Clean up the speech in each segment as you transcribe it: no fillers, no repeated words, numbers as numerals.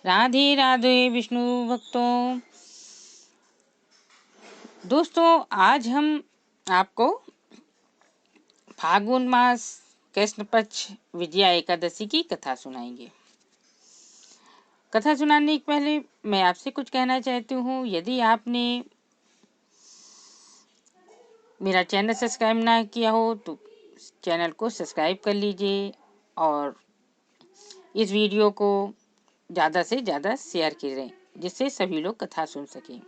राधे राधे विष्णु भक्तों। दोस्तों, आज हम आपको फागुन मास कृष्ण पक्ष विजया एकादशी की कथा सुनाएंगे। कथा सुनाने के पहले मैं आपसे कुछ कहना चाहती हूँ। यदि आपने मेरा चैनल सब्सक्राइब ना किया हो तो चैनल को सब्सक्राइब कर लीजिए और इस वीडियो को ज़्यादा से ज़्यादा शेयर करें, जिससे सभी लोग कथा सुन सकें।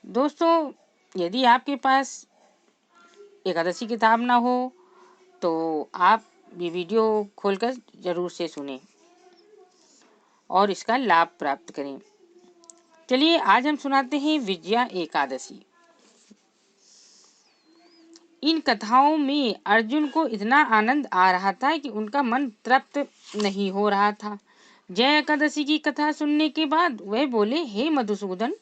दोस्तों, यदि आपके पास एकादशी किताब ना हो तो आप ये वीडियो खोलकर जरूर से सुनें और इसका लाभ प्राप्त करें। चलिए, आज हम सुनाते हैं विजया एकादशी। इन कथाओं में अर्जुन को इतना आनंद आ रहा था कि उनका मन तृप्त नहीं हो रहा था। जय एकादशी की कथा सुनने के बाद वह बोले, हे मधुसूदन,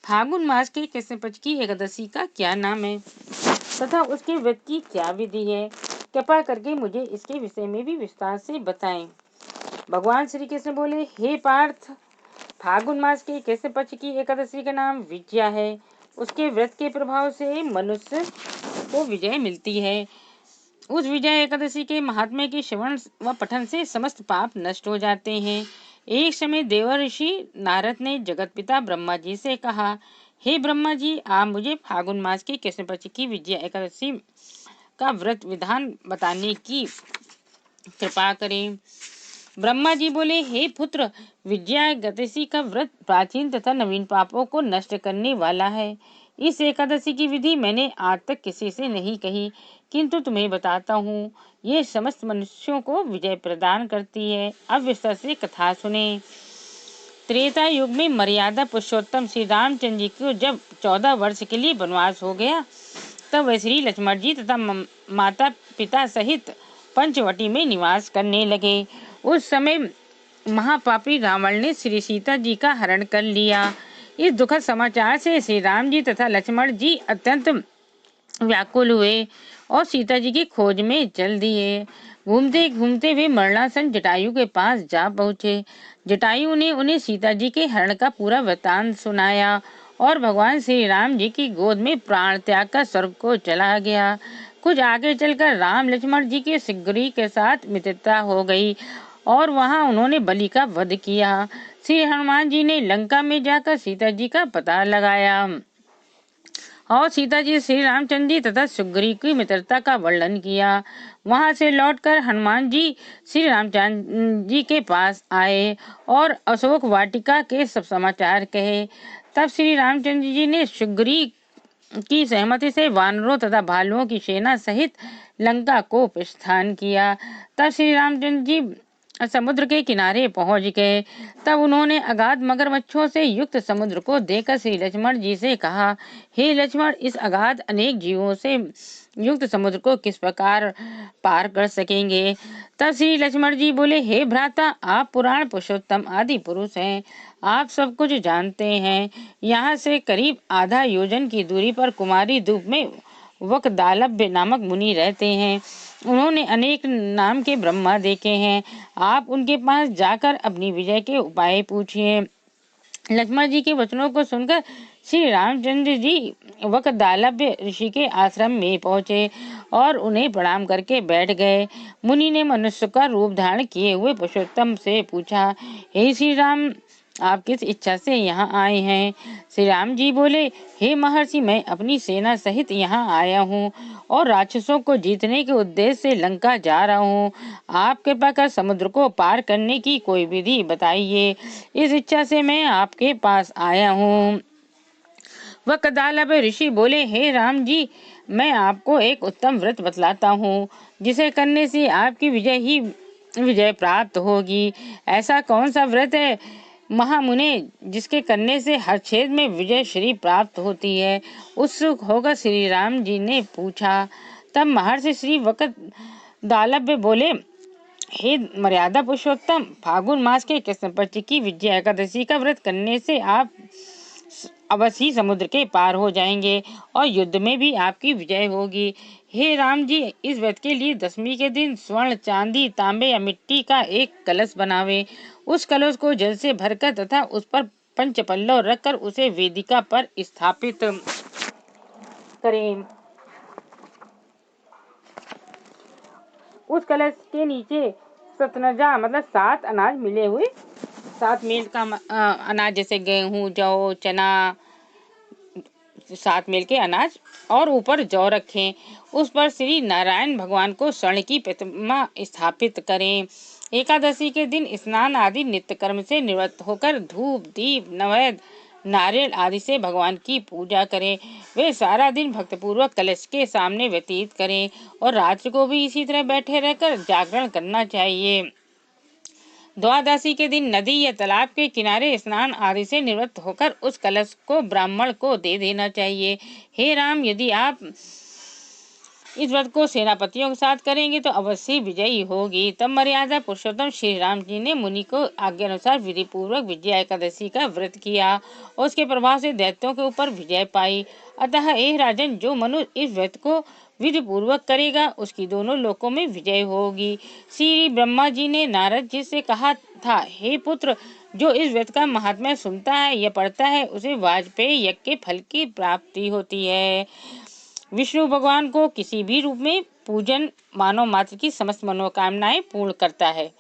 फागुन मास के कृष्ण पक्ष की एकादशी का क्या नाम है तथा उसके व्रत की क्या विधि है? कृपा करके मुझे इसके विषय में भी विस्तार से बताएं। भगवान श्री कृष्ण बोले, हे पार्थ, फागुन मास के कृष्ण पक्ष की एकादशी का नाम विजया है। उसके व्रत के प्रभाव से मनुष्य को विजय मिलती है। उस विजय एकादशी के महात्म्य के श्रवण व पठन से समस्त पाप नष्ट हो जाते हैं। एक समय देवर्षि नारद ने जगत पिता ब्रह्मा जी से कहा, हे ब्रह्मा जी, आप मुझे फागुन मास के कृष्ण पक्ष की विजया एकादशी का व्रत विधान बताने की कृपा करें। ब्रह्मा जी बोले, हे पुत्र, विजया एकादशी का व्रत प्राचीन तथा नवीन पापों को नष्ट करने वाला है। इस एकादशी की विधि मैंने आज तक किसी से नहीं कही, किंतु तुम्हें बताता हूँ। ये समस्त मनुष्यों को विजय प्रदान करती है। अब विस्तार से कथा सुने। त्रेता युग में मर्यादा पुरुषोत्तम श्री रामचंद्र जी को जब 14 वर्ष के लिए वनवास हो गया, तब वह श्री लक्ष्मण जी तथा माता पिता सहित पंचवटी में निवास करने लगे। उस समय महापापी रावण ने श्री सीता जी का हरण कर लिया। इस दुखद समाचार से श्री राम जी तथा लक्ष्मण जी अत्यंत व्याकुल हुए और सीता जी की खोज में चल दिए। घूमते घूमते वे मरणासन जटायु के पास जा पहुँचे। जटायु ने उन्हें सीता जी के हरण का पूरा वृतांत सुनाया और भगवान श्री राम जी की गोद में प्राण त्याग कर स्वर्ग को चला गया। कुछ आगे चलकर राम लक्ष्मण जी के सिग्री के साथ मित्रता हो गई और वहां उन्होंने बलि का वध किया। श्री हनुमान जी ने लंका में जाकर सीता जी का पता लगाया और सीता जी, श्री रामचंद्र जी तथा सुग्रीव की मित्रता का वर्णन किया। वहां से लौटकर हनुमान जी श्री रामचंद्र जी के पास आए और अशोक वाटिका के सब समाचार कहे। तब श्री रामचंद्र जी ने सुग्रीव की सहमति से वानरों तथा भालुओं की सेना सहित लंका को प्रस्थान किया। तब श्री रामचंद्र जी समुद्र के किनारे पहुंच गए। तब उन्होंने अगाध मगरमच्छों से युक्त समुद्र को देखकर श्री लक्ष्मण जी से कहा, हे लक्ष्मण, इस अगाध अनेक जीवों से युक्त समुद्र को किस प्रकार पार कर सकेंगे? तब श्री लक्ष्मण जी बोले, हे भ्राता, आप पुराण पुरुषोत्तम आदि पुरुष हैं, आप सब कुछ जानते हैं। यहाँ से करीब आधा योजन की दूरी पर कुमारी द्वीप में वकदालभ्य नामक मुनि रहते हैं। उन्होंने अनेक नाम के ब्रह्मा देखे हैं। आप उनके पास जाकर अपनी विजय के उपाय पूछिए। लक्ष्मण जी के वचनों को सुनकर श्री रामचंद्र जी वकदालभ्य ऋषि के आश्रम में पहुंचे और उन्हें प्रणाम करके बैठ गए। मुनि ने मनुष्य का रूप धारण किए हुए पुरुषोत्तम से पूछा, हे श्री राम, आप किस इच्छा से यहाँ आए हैं? श्री राम जी बोले, हे महर्षि, मैं अपनी सेना सहित यहाँ आया हूँ और राक्षसों को जीतने के उद्देश्य से लंका जा रहा हूँ। आप कृपा कर समुद्र को पार करने की कोई विधि बताइए। इस इच्छा से मैं आपके पास आया हूँ। वह कदालभ ऋषि बोले, हे राम जी, मैं आपको एक उत्तम व्रत बतलाता हूँ, जिसे करने से आपकी विजय प्राप्त होगी। ऐसा कौन सा व्रत है महामुने, जिसके करने से हर छेद में विजय श्री प्राप्त होती है? उत्सुक होकर श्री राम जी ने पूछा। तब महर्षि श्री वकदालभ बोले, हे मर्यादा पुरुषोत्तम, फागुन मास के कृष्ण पक्ष की विजया एकादशी का व्रत करने से आप अवश्य ही समुद्र के पार हो जाएंगे और युद्ध में भी आपकी विजय होगी। हे राम जी, इस व्रत के लिए दशमी के दिन स्वर्ण, चांदी, तांबे या मिट्टी का एक कलश बनावे। उस कलश को जल से भरकर तथा उस पर पंचपल्लव रखकर उसे वेदिका पर स्थापित करें। उस कलश के नीचे सतनजा मतलब 7 अनाज मिले हुए, 7 मेल का अनाज, जैसे गेहूं, जौ, चना, 7 मेल के अनाज, और ऊपर जौ रखें। उस पर श्री नारायण भगवान को स्वर्ण की प्रतिमा स्थापित करें। एकादशी के दिन स्नान आदि नित्य कर्म से निवृत्त होकर धूप, दीप, नैवेद्य, नारियल आदि से भगवान की पूजा करें। वे सारा दिन भक्तिपूर्वक कलश के सामने व्यतीत करें और रात्रि को भी इसी तरह बैठे रहकर जागरण करना चाहिए। द्वादशी के दिन नदी या तालाब के किनारे स्नान आदि से निवृत्त होकर उस कलश को ब्राह्मण को दे देना चाहिए। हे राम, यदि आप इस व्रत को सेनापतियों के साथ करेंगे तो अवश्य विजयी होगी। तब मर्यादा पुरुषोत्तम श्री राम जी ने मुनि को आज्ञा अनुसार विधि पूर्वक विजया एकादशी का व्रत किया और उसके प्रभाव से दैत्यों के ऊपर विजय पाई। अतः हे राजन, जो मनुष्य इस व्रत को विधि पूर्वक करेगा उसकी दोनों लोकों में विजय होगी। श्री ब्रह्मा जी ने नारद जी से कहा था, हे पुत्र, जो इस व्रत का महात्म्य सुनता है या पढ़ता है उसे वाजपेयी यज्ञ के फल की प्राप्ति होती है। विष्णु भगवान को किसी भी रूप में पूजन मानव मात्र की समस्त मनोकामनाएं पूर्ण करता है।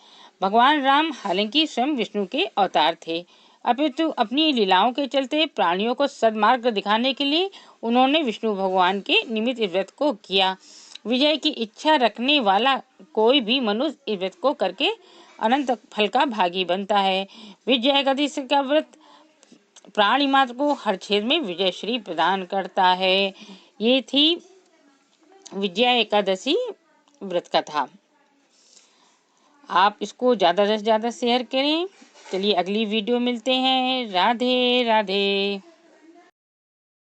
भगवान राम हालांकि स्वयं विष्णु के अवतार थे, अपितु अपनी लीलाओं के चलते प्राणियों को सद्मार्ग दिखाने के लिए उन्होंने विष्णु भगवान के निमित्त इस व्रत को किया। विजय की इच्छा रखने वाला कोई भी मनुष्य इस व्रत को करके अनंत फल का भागी बनता है। विजय एकादशी का व्रत प्राणी मात्र को हर क्षेत्र में विजय श्री प्रदान करता है। ये थी विजया एकादशी व्रत कथा। आप इसको ज़्यादा से ज़्यादा शेयर करें। चलिए अगली वीडियो मिलते हैं। राधे राधे।